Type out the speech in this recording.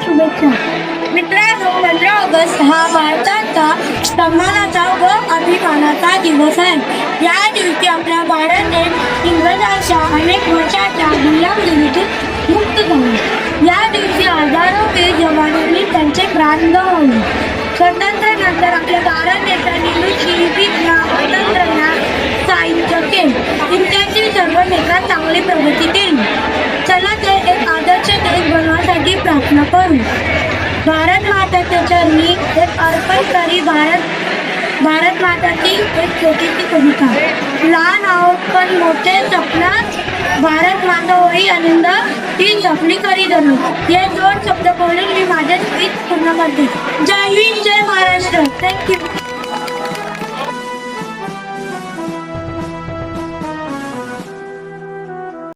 शुभेच्छा. मित्रांनो, 15 ऑगस्ट हा भारताचा सन्मानाचा व अभिमानाचा दिवस आहे. या दिवशी आपल्या भारताने इंग्रजांच्या अनेक वर्षाच्या गुलामगिरीतून मुक्त झाले. या दिवशी हजारो वीर जवानांनी त्यांचे प्राण गमावले. स्वातंत्र्यानंतर आपल्या भारत नेत्यांनी कृषी, विज्ञान, तंत्रज्ञान, साहित्य, खेळ इत्यादी सर्व क्षेत्रात चांगली प्रगती केली. चला तर एक आदर्श देश बनवण्यासाठी प्रार्थना करू. भारत माताच्या चरणी एक अर्पण करी भारत माताची एक छोटीशी कविता. लहान आहोत पण मोठे स्वप्नात भारत माता होई आनंद ती जपली करी जणू. हे 2 शब्द बोलून मी माझे स्पीच पूर्ण करते. जय हिंद, जय महाराष्ट्र. थँक्यू.